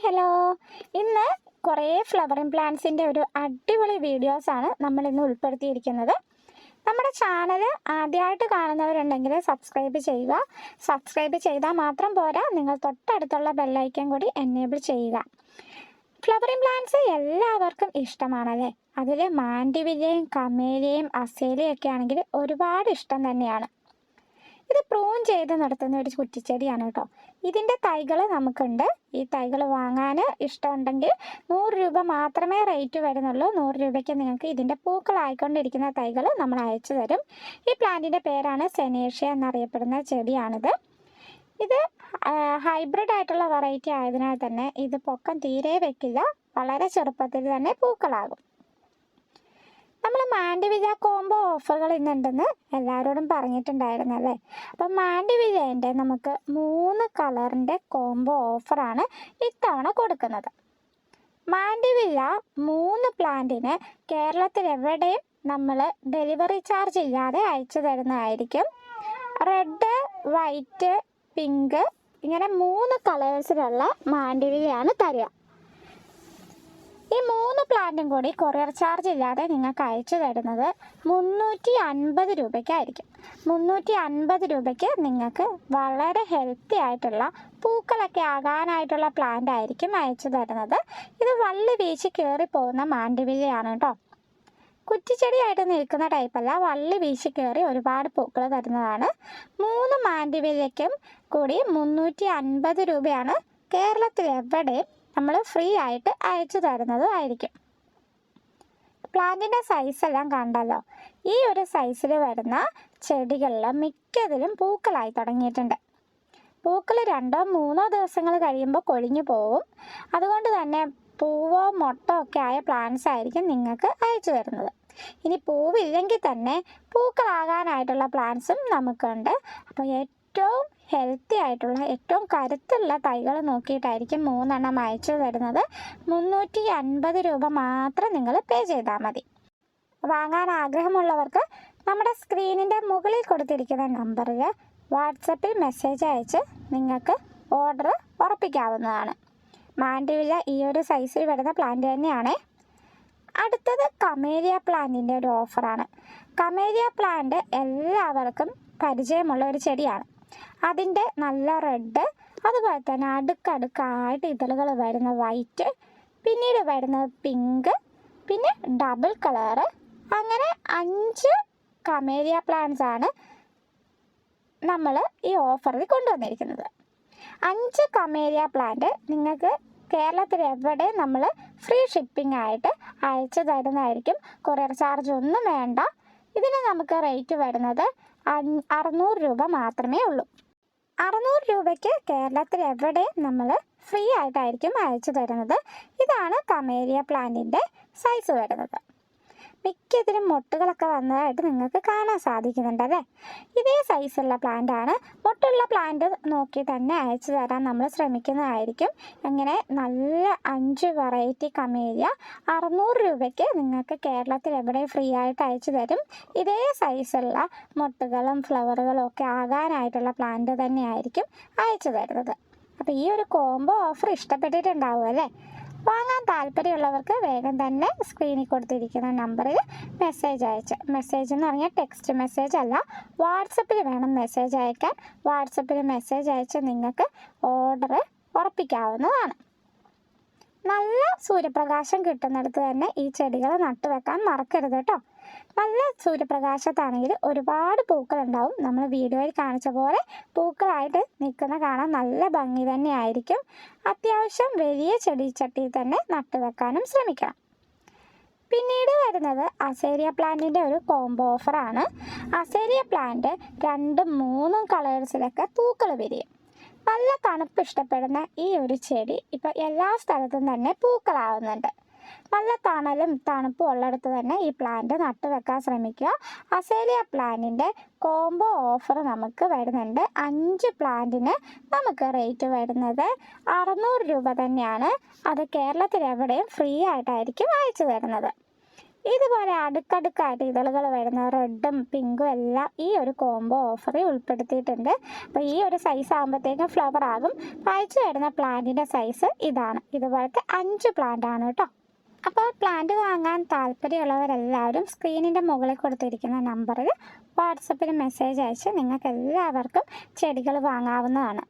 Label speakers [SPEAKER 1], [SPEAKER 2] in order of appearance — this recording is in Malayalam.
[SPEAKER 1] ഹലോ. ഇന്ന് കുറേ ഫ്ലവറിങ് പ്ലാന്റ്സിൻ്റെ ഒരു അടിപൊളി വീഡിയോസാണ് നമ്മളിന്ന് ഉൾപ്പെടുത്തിയിരിക്കുന്നത്. നമ്മുടെ ചാനൽ ആദ്യമായിട്ട് കാണുന്നവരുണ്ടെങ്കിൽ സബ്സ്ക്രൈബ് ചെയ്യുക. സബ്സ്ക്രൈബ് ചെയ്താൽ മാത്രം പോരാ, നിങ്ങൾ തൊട്ടടുത്തുള്ള ബെല്ലൈക്കൻ കൂടി എനേബിൾ ചെയ്യുക. ഫ്ലവറിങ് പ്ലാന്റ്സ് എല്ലാവർക്കും ഇഷ്ടമാണല്ലേ. അതിൽ മാൻഡിവില്ലയും കമേലിയയും അസേലിയും ഒക്കെ ആണെങ്കിൽ ഒരുപാട് ഇഷ്ടം തന്നെയാണ്. ഇത് പ്രൂൺ ചെയ്ത് നടത്തുന്ന ഒരു കുറ്റിച്ചെടിയാണ് കേട്ടോ. ഇതിൻ്റെ തൈകൾ നമുക്കുണ്ട്. ഈ തൈകൾ വാങ്ങാൻ ഇഷ്ടമുണ്ടെങ്കിൽ 100 രൂപ മാത്രമേ റേറ്റ് വരുന്നുള്ളൂ. 100 രൂപയ്ക്ക് നിങ്ങൾക്ക് ഇതിൻ്റെ പൂക്കളായിക്കൊണ്ടിരിക്കുന്ന തൈകൾ നമ്മൾ അയച്ചു തരും. ഈ പ്ലാന്റിൻ്റെ പേരാണ് സെനേഷ്യ എന്നറിയപ്പെടുന്ന ചെടിയാണിത്. ഇത് ഹൈബ്രിഡ് ആയിട്ടുള്ള വെറൈറ്റി ആയതിനാൽ തന്നെ ഇത് പൊക്കം തീരെ വെക്കില്ല. വളരെ ചെറുപ്പത്തിൽ തന്നെ പൂക്കളാകും. നമ്മൾ മാൻഡിവില്ല കോംബോ ഓഫറുകൾ ഇന്നുണ്ടെന്ന് എല്ലാവരോടും പറഞ്ഞിട്ടുണ്ടായിരുന്നല്ലേ. അപ്പം മാൻഡിവില്ലേൻ്റെ നമുക്ക് 3 കളറിൻ്റെ കോംബോ ഓഫറാണ് ഇത്തവണ കൊടുക്കുന്നത്. മാൻഡിവില്ല 3 പ്ലാന്റിന് കേരളത്തിൽ എവിടെയും നമ്മൾ ഡെലിവറി ചാർജ് ഇല്ലാതെ അയച്ചു തരുന്നതായിരിക്കും. റെഡ്, വൈറ്റ്, പിങ്ക് ഇങ്ങനെ 3 കളേഴ്സിലുള്ള മാൻഡിവില്ലയാണ് തരിക. ഈ 3 പ്ലാന്റും കൂടി കൊറിയർ ചാർജ് ഇല്ലാതെ നിങ്ങൾക്ക് അയച്ചു തരുന്നത് 350 രൂപയ്ക്കായിരിക്കും. 350 രൂപയ്ക്ക് നിങ്ങൾക്ക് വളരെ ഹെൽത്തി ആയിട്ടുള്ള പൂക്കളൊക്കെ ആകാനായിട്ടുള്ള പ്ലാന്റ് ആയിരിക്കും അയച്ചു തരുന്നത്. ഇത് വള്ളി വീശി കയറി പോകുന്ന മാൻഡിവില്ലയാണ് കേട്ടോ. കുറ്റിച്ചെടിയായിട്ട് നിൽക്കുന്ന ടൈപ്പല്ല, വള്ളി വീശി കയറി ഒരുപാട് പൂക്കൾ തരുന്നതാണ്. 3 മാൻഡിവില്ലയ്ക്കും കൂടി 350 രൂപയാണ് കേരളത്തിൽ എവിടെയും നമ്മൾ ഫ്രീ ആയിട്ട് അയച്ചു തരുന്നതും ആയിരിക്കും. പ്ലാന്റിൻ്റെ സൈസെല്ലാം കണ്ടല്ലോ. ഈ ഒരു സൈസിൽ വരുന്ന ചെടികളിൽ മിക്കതിലും പൂക്കളായി തുടങ്ങിയിട്ടുണ്ട്. പൂക്കൾ 2-3 ദിവസങ്ങൾ കഴിയുമ്പോൾ കൊഴിഞ്ഞു പോകും. അതുകൊണ്ട് തന്നെ പൂവോ മൊട്ടോ ഒക്കെ ആയ പ്ലാന്റ്സ് ആയിരിക്കും നിങ്ങൾക്ക് അയച്ചു തരുന്നത്. ഇനി പൂവില്ലെങ്കിൽ തന്നെ പൂക്കളാകാനായിട്ടുള്ള പ്ലാന്റ്സും നമുക്കുണ്ട്. അപ്പോൾ ഏറ്റവും ഹെൽത്തി ആയിട്ടുള്ള ഏറ്റവും കരുത്തുള്ള തൈകൾ നോക്കിയിട്ടായിരിക്കും 3 എണ്ണം അയച്ചു തരുന്നത്. 350 രൂപ മാത്രം നിങ്ങൾ പേ ചെയ്താൽ മതി. വാങ്ങാൻ ആഗ്രഹമുള്ളവർക്ക് നമ്മുടെ സ്ക്രീനിൻ്റെ മുകളിൽ കൊടുത്തിരിക്കുന്ന നമ്പറിൽ വാട്സപ്പിൽ മെസ്സേജ് അയച്ച് നിങ്ങൾക്ക് ഓർഡർ ഉറപ്പിക്കാവുന്നതാണ്. മാൻഡിവില്ല ഈ ഒരു സൈസിൽ വരുന്ന പ്ലാന്റ് തന്നെയാണ്. അടുത്തത് കമേലിയ പ്ലാന്റിൻ്റെ ഒരു ഓഫറാണ്. കമേലിയ പ്ലാന്റ് എല്ലാവർക്കും പരിചയമുള്ള ഒരു ചെടിയാണ്. അതിൻ്റെ നല്ല റെഡ്, അതുപോലെ തന്നെ അടുക്കടുക്കായിട്ട് ഇതളുകൾ വരുന്ന വൈറ്റ്, പിന്നീട് വരുന്നത് പിങ്ക്, പിന്നെ ഡബിൾ കളറ്, അങ്ങനെ 5 കമേലിയ പ്ലാന്റ്സ് ആണ് നമ്മൾ ഈ ഓഫറിൽ കൊണ്ടുവന്നിരിക്കുന്നത്. 5 കമേലിയ പ്ലാന്റ് നിങ്ങൾക്ക് കേരളത്തിൽ എവിടെ നമ്മൾ ഫ്രീ ഷിപ്പിംഗ് ആയിട്ട് അയച്ചു തരുന്നതായിരിക്കും. കൊറിയർ ചാർജ് ഒന്നും വേണ്ട. ഇതിന് നമുക്ക് റേറ്റ് വരുന്നത് 600 രൂപ മാത്രമേ ഉള്ളൂ. 600 രൂപയ്ക്ക് കേരളത്തിൽ എവിടെയും നമ്മൾ ഫ്രീ ആയിട്ടായിരിക്കും അയച്ചു തരുന്നത്. ഇതാണ് കമേലിയ പ്ലാന്റിൻ്റെ സൈസ് വരുന്നത്. മിക്കതിലും മൊട്ടുകളൊക്കെ വന്നതായിട്ട് നിങ്ങൾക്ക് കാണാൻ സാധിക്കുന്നുണ്ടല്ലേ. ഇതേ സൈസുള്ള പ്ലാന്റ് ആണ്. മൊട്ടുള്ള പ്ലാന്റ് നോക്കി തന്നെ അയച്ചു തരാൻ നമ്മൾ ശ്രമിക്കുന്നതായിരിക്കും. അങ്ങനെ നല്ല 5 വെറൈറ്റി കമേലിയ 600 രൂപയ്ക്ക് നിങ്ങൾക്ക് കേരളത്തിൽ എവിടെ ഫ്രീ ആയിട്ട് അയച്ചു തരും. ഇതേ സൈസുള്ള മൊട്ടുകളും ഫ്ലവറുകളും ഒക്കെ ആകാനായിട്ടുള്ള പ്ലാന്റ് തന്നെയായിരിക്കും അയച്ചു തരുന്നത്. അപ്പോൾ ഈ ഒരു കോംബോ ഓഫർ ഇഷ്ടപ്പെട്ടിട്ടുണ്ടാവും അല്ലേ. വാങ്ങാൻ താല്പര്യമുള്ളവർക്ക് വേഗം തന്നെ സ്ക്രീനിൽ കൊടുത്തിരിക്കുന്ന നമ്പറിൽ മെസ്സേജ് എന്ന് പറഞ്ഞാൽ ടെക്സ്റ്റ് മെസ്സേജ് അല്ല, വാട്സപ്പിൽ വേണം മെസ്സേജ് അയക്കാൻ. വാട്സപ്പിൽ മെസ്സേജ് അയച്ച് നിങ്ങൾക്ക് ഓർഡർ ഉറപ്പിക്കാവുന്നതാണ്. നല്ല സൂര്യപ്രകാശം കിട്ടുന്നിടത്ത് തന്നെ ഈ ചെടികൾ നട്ടുവെക്കാൻ മറക്കരുത് കേട്ടോ. നല്ല സൂര്യപ്രകാശത്താണെങ്കിൽ ഒരുപാട് പൂക്കളുണ്ടാവും. നമ്മൾ വീഡിയോയിൽ കാണിച്ച പോലെ പൂക്കളായിട്ട് നിൽക്കുന്ന കാണാൻ നല്ല ഭംഗി തന്നെ ആയിരിക്കും. അത്യാവശ്യം വലിയ ചെടിച്ചട്ടിയിൽ തന്നെ നട്ടുവെക്കാനും ശ്രമിക്കണം. പിന്നീട് വരുന്നത് അസേലിയ പ്ലാന്റിൻ്റെ ഒരു കോംബോ ഓഫറാണ്. അസേലിയ പ്ലാന്റ് 2-3 കളേഴ്സിലൊക്കെ പൂക്കൾ വിരിയും. നല്ല തണുപ്പ് ഇഷ്ടപ്പെടുന്ന ഈ ഒരു ചെടി ഇപ്പോൾ എല്ലാ സ്ഥലത്തും തന്നെ പൂക്കളാവുന്നുണ്ട്. നല്ല തണലും തണുപ്പും ഉള്ളിടത്ത് തന്നെ ഈ പ്ലാന്റ് നട്ടുവെക്കാൻ ശ്രമിക്കുക. അസേലിയ പ്ലാന്റിൻ്റെ കോംബോ ഓഫർ നമുക്ക് വരുന്നുണ്ട്. 5 പ്ലാന്റിന് നമുക്ക് റേറ്റ് വരുന്നത് 600 രൂപ തന്നെയാണ്. അത് കേരളത്തിൽ എവിടെയും ഫ്രീ ആയിട്ടായിരിക്കും അയച്ചു തരുന്നത്. ഇതുപോലെ അടുക്കടുക്കായിട്ട് ഇതളുകൾ വരുന്ന റെഡും പിങ്കും എല്ലാം ഈ ഒരു കോംബോ ഓഫറിൽ ഉൾപ്പെടുത്തിയിട്ടുണ്ട്. അപ്പോൾ ഈ ഒരു സൈസ് ആകുമ്പോഴത്തേക്കും ഫ്ലവർ ആകും. അയച്ചു വരുന്ന പ്ലാന്റിൻ്റെ സൈസ് ഇതാണ്. ഇതുപോലത്തെ 5 പ്ലാന്റ് ആണ് കേട്ടോ. അപ്പോൾ പ്ലാന്റ് വാങ്ങാൻ താല്പര്യമുള്ളവരെല്ലാവരും സ്ക്രീനിൻ്റെ മുകളിൽ കൊടുത്തിരിക്കുന്ന നമ്പറിൽ വാട്സപ്പിൽ മെസ്സേജ് അയച്ച് നിങ്ങൾക്ക് എല്ലാവർക്കും ചെടികൾ വാങ്ങാവുന്നതാണ്.